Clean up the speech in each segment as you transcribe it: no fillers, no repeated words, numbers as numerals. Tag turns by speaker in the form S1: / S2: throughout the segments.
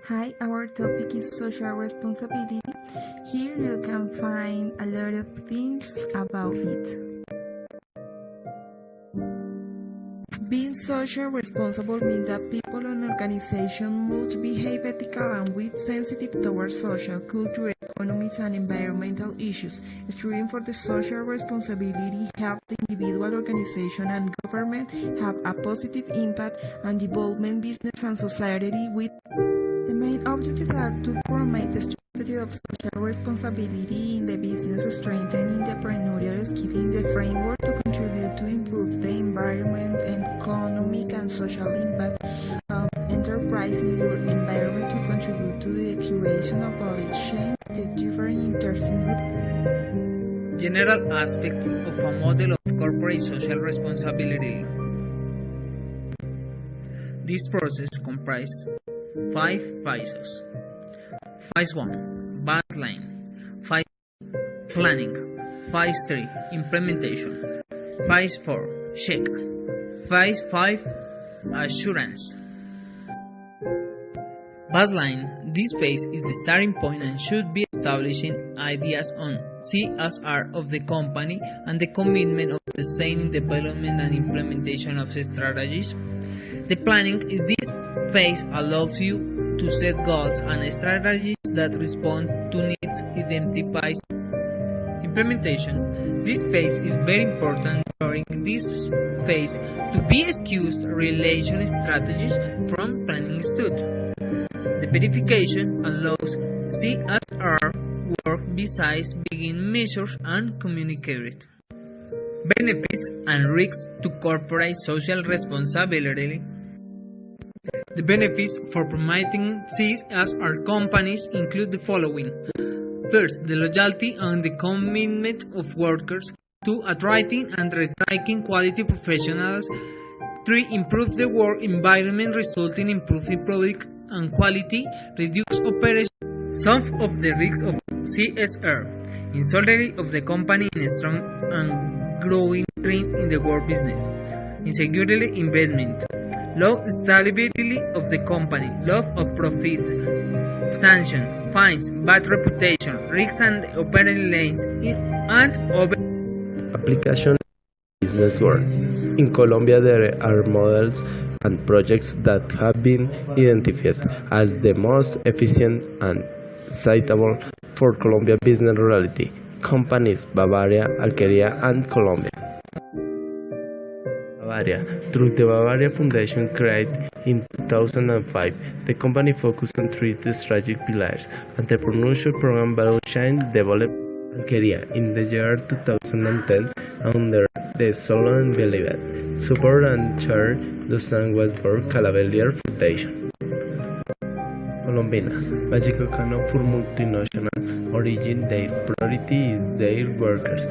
S1: Hi, our topic is social responsibility. Here you can find a lot of things about it. Being social responsible means that people and organizations must behave ethical and with sensitive towards social, cultural, economic and environmental issues. Striving for the social responsibility help the individual, organization and government have a positive impact on development, business and society with the main objectives are to promote the strategy of social responsibility in the business, strengthen entrepreneurial skills in the framework to contribute to improve the environment and economic and social impact of enterprise in the environment to contribute to the creation of value chains, the different interesting
S2: general aspects of a model of corporate social responsibility. This process comprises 5 phases. Phase 1 baseline, phase 2 planning, phase 3 implementation, phase 4 check, phase 5 assurance. Baseline. This phase is the starting point and should be establishing ideas on CSR of the company and the commitment of the same in development and implementation of the strategies. The planning is this phase allows you to set goals and strategies that respond to needs identified. Implementation. This phase is very important. During this phase to be excused relation strategies from planning stage. The verification allows CSR work besides begin measures and communicate. Benefits and risks to corporate social responsibility. The benefits for promoting CSR companies include the following. First, the loyalty and the commitment of workers. 2. Attracting and retaining quality professionals. 3. Improve the work environment resulting in improved product and quality. Reduce operation. Some of the risks of CSR. Insolvency of the company in a strong and growing trend in the work business. Insecurity investment. Low stability of the company, loss of profits, sanction, fines, bad reputation, risks and operating lanes, and over.
S3: Application business work. In Colombia, there are models and projects that have been identified as the most efficient and suitable for Colombia business reality. Companies Bavaria, Algeria, and Colombia. Bavaria. Through the Bavaria Foundation created in 2005, the company focused on 3 strategic pillars: entrepreneurship program, value chain development. Algeria in the year 2010 under the Solon Belivet support and chair Dusan Westberg Calabellier Foundation. Colombina. Magical Cano for multinational origin, their priority is their workers.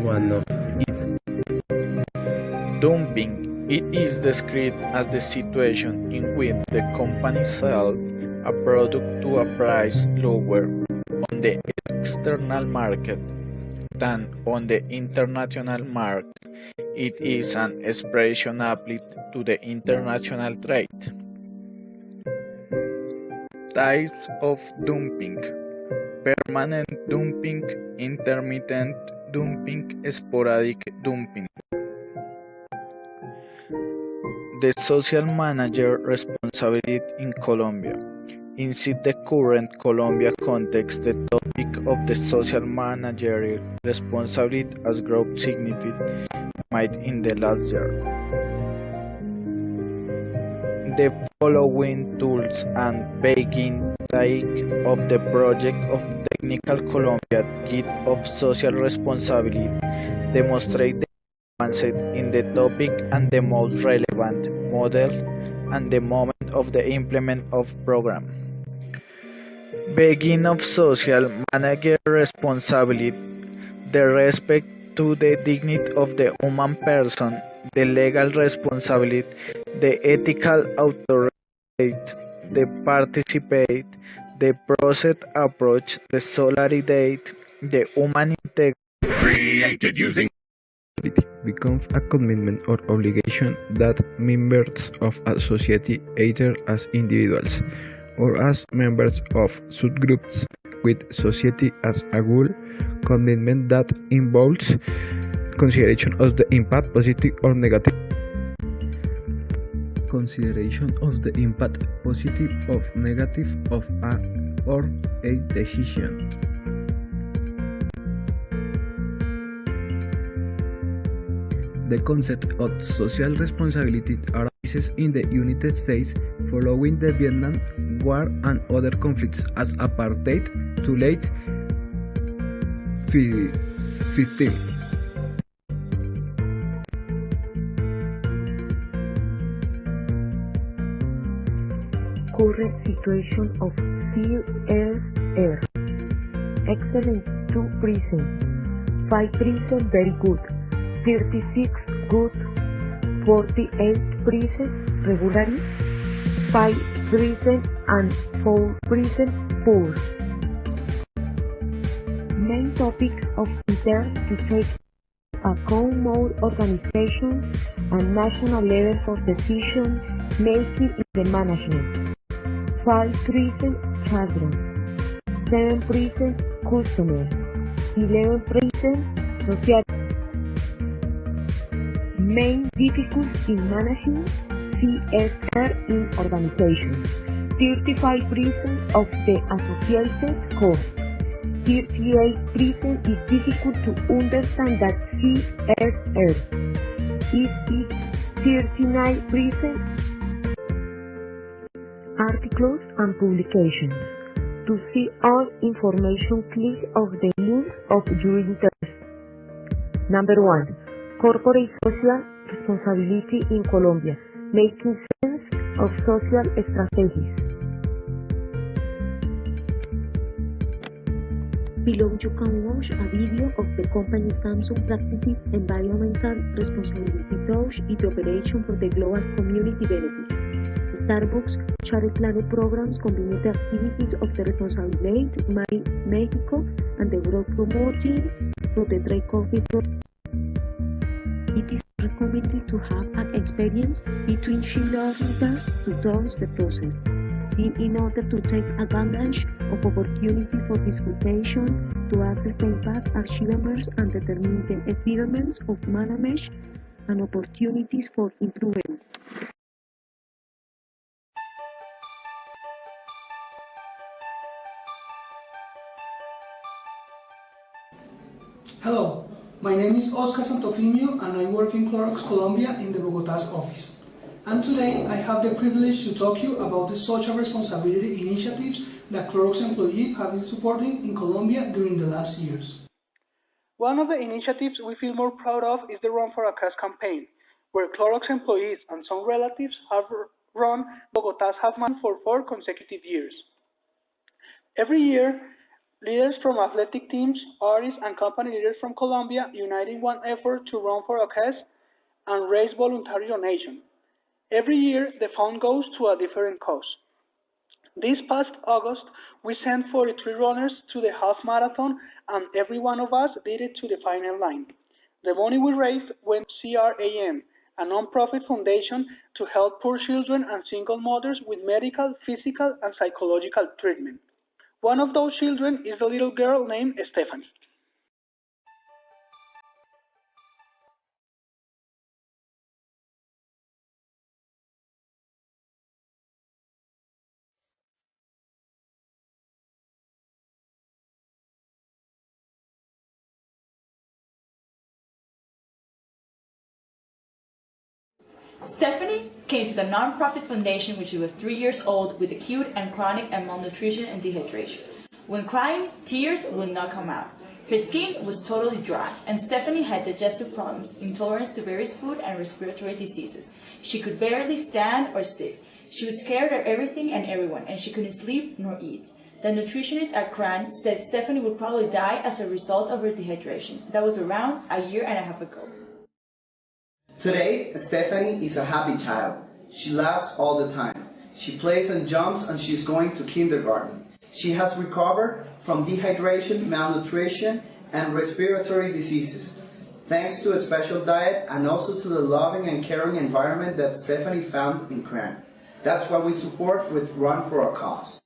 S3: One of is
S4: dumping. It is described as the situation in which the company sells a product to a price lower on the external market than on the international market. It is an expression applied to the international trade. Types of dumping: permanent dumping, intermittent dumping, sporadic dumping. The social manager responsibility in Colombia. Inside the current Colombia context, the topic of the social managerial responsibility has grown significantly in the last year. The following tools and begin take of the project of Technical Colombia Guide of Social Responsibility demonstrate the advances in the topic and the most relevant model and the moment of the implement of program. Begin of social manager responsibility, the respect to the dignity of the human person, the legal responsibility, the ethical authority, the participate, the process approach, the solidarity, the human integrity.
S5: Created using
S3: becomes a commitment or obligation that members of a society, either as individuals
S6: or as members of subgroups with society as a whole, commitment that involves consideration of the impact, positive or negative. Consideration of the impact, positive or negative, of a decision. The concept of social responsibility arises in the United States following the Vietnam War and other conflicts as apartheid to late 15th.
S7: Current situation of CSR. Excellent 2 prison, 5 prison very good, 36 good, 48 prison regularly, 5 prison and 4 prison poor. Main topics of interest to take account more organization and national level for decision making in the management. 5 prison children, 7 prison customers, 11 prison social. Main difficulties in managing CSR in organization. 35 prison of the associated course. 38% is difficult to understand that CSR is 39% articles and publications. To see all information, click of the link of your interest. Number 1. Corporate social responsibility in Colombia, making sense of social strategies.
S8: Below you can watch a video of the company Samsung practicing environmental responsibility approach in the operation for the global community benefits. Starbucks Charity Planet programs combine the activities of the Responsible Aid, Mexico, and the world promoting for the trade coffee. It is recommended to have an experience between shareholders to trust the process. In order to take advantage of opportunity for discussion, to assess the impact achievements and determine the environments of management and opportunities for improvement.
S9: Hello, my name is Oscar Santofimio and I work in Clorox Colombia in the Bogotá's office. And today I have the privilege to talk to you about the social responsibility initiatives that Clorox employees have been supporting in Colombia during the last years.
S10: One of the initiatives we feel more proud of is the Run for a Cause campaign, where Clorox employees and some relatives have run Bogotá's half marathon for 4 consecutive years. Every year, leaders from athletic teams, artists, and company leaders from Colombia unite in one effort to run for a cause and raise voluntary donation. Every year, the fund goes to a different cause. This past August, we sent 43 runners to the half marathon, and every one of us made it to the final line. The money we raised went to CRAM, a non-profit foundation to help poor children and single mothers with medical, physical, and psychological treatment. One of those children is a little girl named Stephanie.
S11: Stephanie came to the non-profit foundation when she was 3 years old with acute and chronic and malnutrition and dehydration. When crying, tears would not come out. Her skin was totally dry, and Stephanie had digestive problems, intolerance to various food, and respiratory diseases. She could barely stand or sit. She was scared of everything and everyone, and she couldn't sleep nor eat. The nutritionist at CRAN said Stephanie would probably die as a result of her dehydration. That was around a year and a half ago.
S12: Today, Stephanie is a happy child. She laughs all the time. She plays and jumps, and she's going to kindergarten. She has recovered from dehydration, malnutrition, and respiratory diseases, thanks to a special diet and also to the loving and caring environment that Stephanie found in CRAN. That's what we support with Run for a Cause.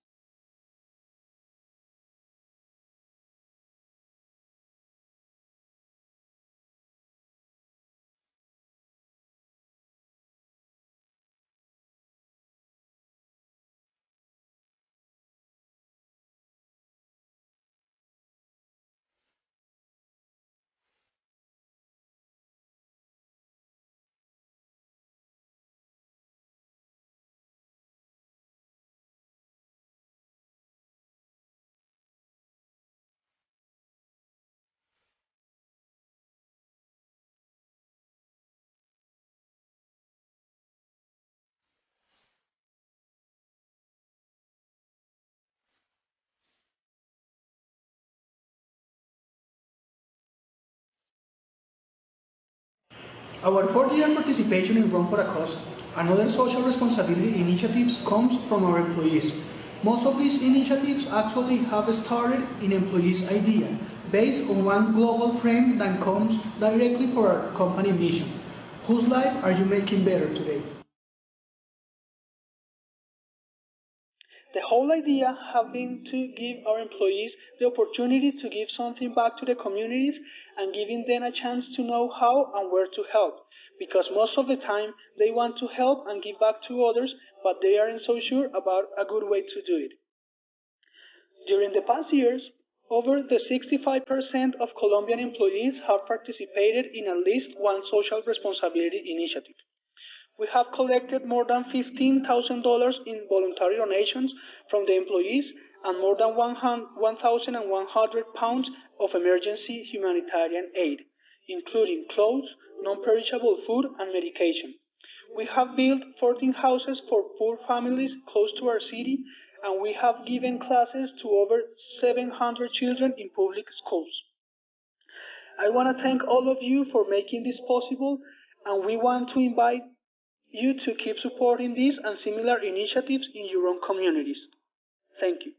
S9: Our fourth year participation in Run for a Cause and other social responsibility initiatives comes from our employees. Most of these initiatives actually have started in employees' idea, based on one global frame that comes directly from our company mission. Whose life are you making better today? The whole idea has been to give our employees the opportunity to give something back to the communities and giving them a chance to know how and where to help, because most of the time they want to help and give back to others, but they aren't so sure about a good way to do it. During the past years, over the 65% of Colombian employees have participated in at least one social responsibility initiative. We have collected more than $15,000 in voluntary donations from the employees and more than 1,100 pounds of emergency humanitarian aid, including clothes, non-perishable food, and medication. We have built 14 houses for poor families close to our city, and we have given classes to over 700 children in public schools. I want to thank all of you for making this possible, and we want to invite you to keep supporting these and similar initiatives in your own communities. Thank you.